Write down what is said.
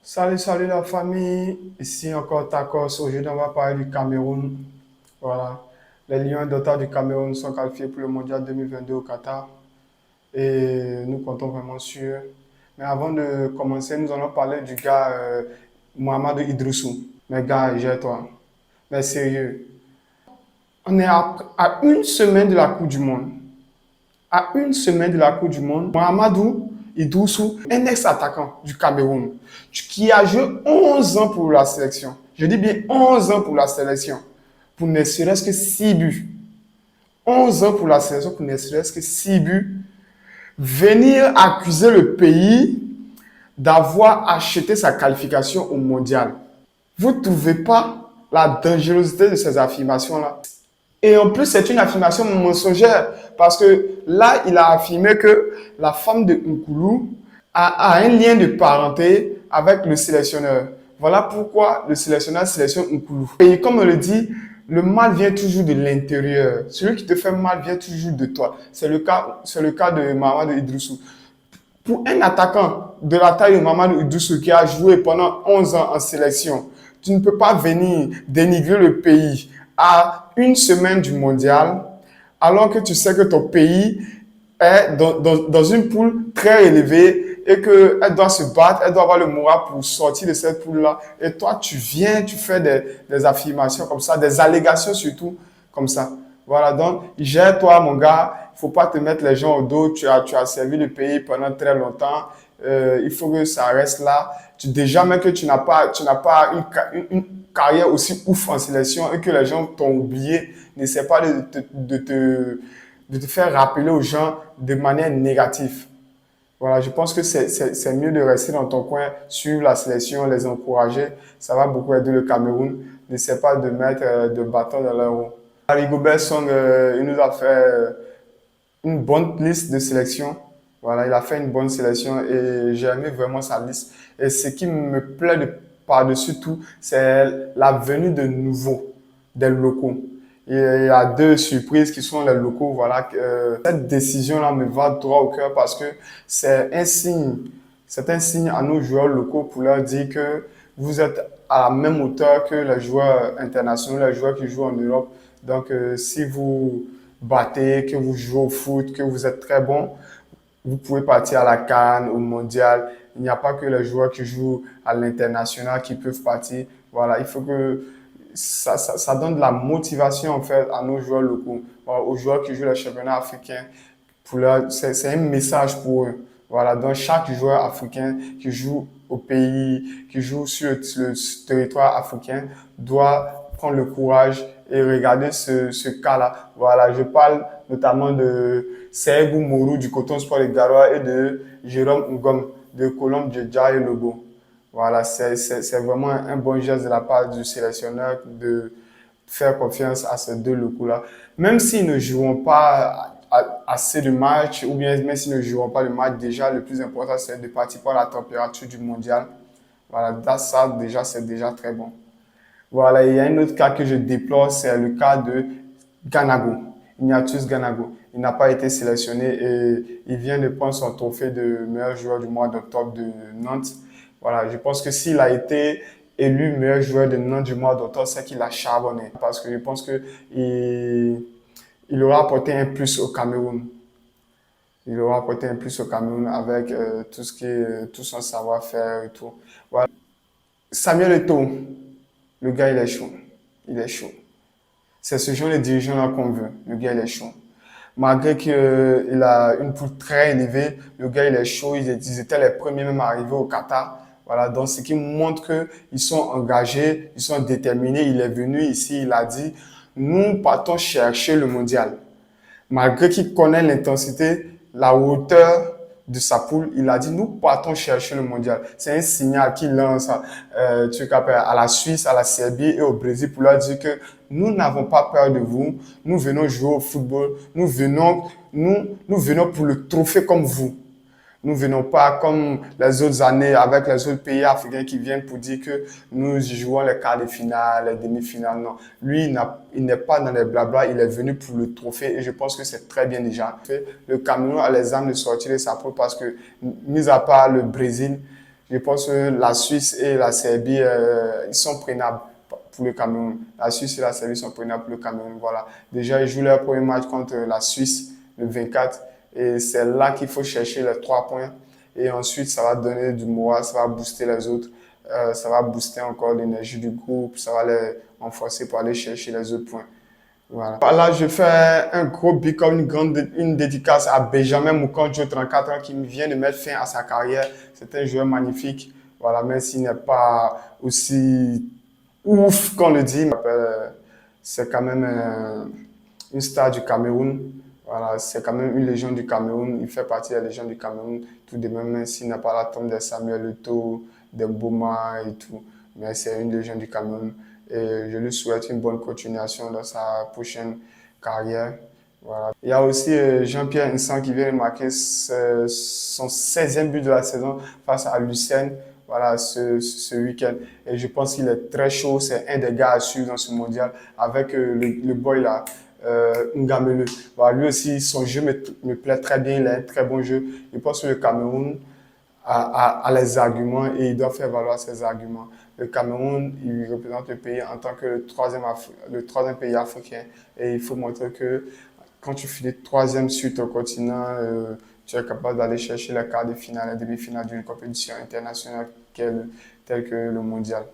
Salut la famille, ici encore Tacos. Aujourd'hui, on va parler du Cameroun. Voilà. Les Lions d'Ottawa du Cameroun sont qualifiés pour le Mondial 2022 au Qatar et nous comptons vraiment sur eux. Mais avant de commencer, nous allons parler du gars Mohamed Idrissou. Mais gars, gère-toi. Mais sérieux, on est à une semaine de la Coupe du Monde. À une semaine de la Coupe du Monde, Mohamedou Idrissou, un ex-attaquant du Cameroun, qui a joué 11 ans pour la sélection. Je dis bien 11 ans pour la sélection, pour ne serait-ce que 6 buts. 11 ans pour la sélection, pour ne serait-ce que 6 buts. Venir accuser le pays d'avoir acheté sa qualification au mondial. Vous ne trouvez pas la dangerosité de ces affirmations-là? Et en plus, c'est une affirmation mensongère parce que là, il a affirmé que la femme de Nkoulou a un lien de parenté avec le sélectionneur. Voilà pourquoi le sélectionneur sélectionne Nkoulou. Et comme on le dit, le mal vient toujours de l'intérieur. Celui qui te fait mal vient toujours de toi. C'est le cas de Mamadou Idrissou. Pour un attaquant de la taille de Mamadou Idrissou qui a joué pendant 11 ans en sélection, tu ne peux pas venir dénigrer le pays à une semaine du mondial, alors que tu sais que ton pays est dans une poule très élevée et qu'elle doit se battre, elle doit avoir le moral pour sortir de cette poule-là. Et toi, tu viens, tu fais des affirmations comme ça, des allégations surtout comme ça. Voilà, donc, gère-toi, mon gars. Il ne faut pas te mettre les gens au dos. Tu as servi le pays pendant très longtemps. Il faut que ça reste là. Déjà, même que tu n'as pas une carrière aussi ouf en sélection et que les gens t'ont oublié, n'essaie pas de te faire rappeler aux gens de manière négative. Voilà, je pense que c'est mieux de rester dans ton coin, suivre la sélection, les encourager. Ça va beaucoup aider le Cameroun. N'essaie pas de mettre de bâtons dans leur roue. Rigobert Song, il nous a fait une bonne liste de sélection. Voilà, il a fait une bonne sélection et j'ai aimé vraiment sa liste. Et ce qui me plaît par-dessus tout, c'est la venue de nouveaux, des locaux. Et il y a deux surprises qui sont les locaux. Voilà, cette décision-là me va droit au cœur parce que c'est un signe à nos joueurs locaux pour leur dire que vous êtes à la même hauteur que les joueurs internationaux, les joueurs qui jouent en Europe. Donc, si vous battez, que vous jouez au foot, que vous êtes très bon, vous pouvez partir à la CAN, au mondial. Il n'y a pas que les joueurs qui jouent à l'international qui peuvent partir. Voilà, il faut que ça donne de la motivation en fait à nos joueurs locaux, voilà, aux joueurs qui jouent le championnat africain. C'est un message pour eux. Voilà, donc chaque joueur africain qui joue au pays, qui joue sur le territoire africain, doit prendre le courage et regarder ce cas-là. Voilà, je parle notamment de Seibou Mourou du Coton Sport de Garoua et de Jérôme Ngom de Colombe Djedja et Lobo. Voilà, c'est vraiment un bon geste de la part du sélectionneur de faire confiance à ces deux locaux-là. Même s'ils ne joueront pas assez de matchs, ou bien même s'ils ne joueront pas le match, déjà, le plus important, c'est de partir par la température du mondial. Voilà, ça, déjà, c'est déjà très bon. Voilà, il y a un autre cas que je déplore, c'est le cas de Ganago, Ignatius Ganago. Il n'a pas été sélectionné et il vient de prendre son trophée de meilleur joueur du mois d'octobre de Nantes. Voilà, je pense que s'il a été élu meilleur joueur de Nantes du mois d'octobre, c'est qu'il a charbonné. Parce que je pense qu'il aura apporté un plus au Cameroun. Il aura apporté un plus au Cameroun avec tout son savoir-faire et tout. Voilà. Samuel Eto'o, le gars, il est chaud. Il est chaud. C'est ce genre de dirigeant-là qu'on veut. Le gars, il est chaud. Malgré qu'il a une poule très élevée, le gars, il est chaud. Ils étaient les premiers même arrivés au Qatar. Voilà, donc ce qui montre qu'ils sont engagés, ils sont déterminés. Il est venu ici, il a dit, nous partons chercher le mondial. Malgré qu'il connaît l'intensité, la hauteur de sa poule, il a dit, nous partons chercher le mondial. C'est un signal qu'il lance à la Suisse, à la Serbie et au Brésil pour leur dire que nous n'avons pas peur de vous, nous venons jouer au football, nous venons pour le trophée comme vous. Nous ne venons pas comme les autres années avec les autres pays africains qui viennent pour dire que nous jouons les quarts de finale, les demi-finales. Non, lui, il n'est pas dans les blabla, il est venu pour le trophée et je pense que c'est très bien déjà. Le Cameroun a les armes de sortir de sa poule parce que, mis à part le Brésil, Je pense que la Suisse et la Serbie, ils sont prenables pour le Cameroun. La Suisse et la Serbie sont prenables pour le Cameroun. Voilà. Déjà, ils jouent leur premier match contre la Suisse le 24. Et c'est là qu'il faut chercher les 3 points. Et ensuite, ça va donner du moral, ça va booster les autres. Ça va booster encore l'énergie du groupe. Ça va les renforcer pour aller chercher les autres points. Voilà. Là, je fais un gros big up, une dédicace à Benjamin Mukonjo, 34 ans, qui vient de mettre fin à sa carrière. C'est un joueur magnifique. Voilà, même s'il n'est pas aussi ouf qu'on le dit, c'est quand même une star du Cameroun. Voilà, c'est quand même une légende du Cameroun. Il fait partie des légendes du Cameroun, tout de même, s'il n'a pas la tombe de Samuel Eto'o, de Bouma et tout. Mais c'est une légende du Cameroun. Et je lui souhaite une bonne continuation dans sa prochaine carrière. Voilà. Il y a aussi Jean-Pierre Nsan qui vient de marquer son 16e but de la saison face à Lucerne, voilà, ce week-end. Et je pense qu'il est très chaud. C'est un des gars à suivre dans ce mondial avec le boy là, Ngamele. Voilà, lui aussi, son jeu me plaît très bien. Il a un très bon jeu. Je pense que le Cameroun a les arguments et il doit faire valoir ses arguments. Le Cameroun, il représente le pays en tant que le troisième pays africain. Et il faut montrer que quand tu finis troisième sur ton continent, tu es capable d'aller chercher les quarts de finale et demi-finale d'une compétition internationale telle que le mondial.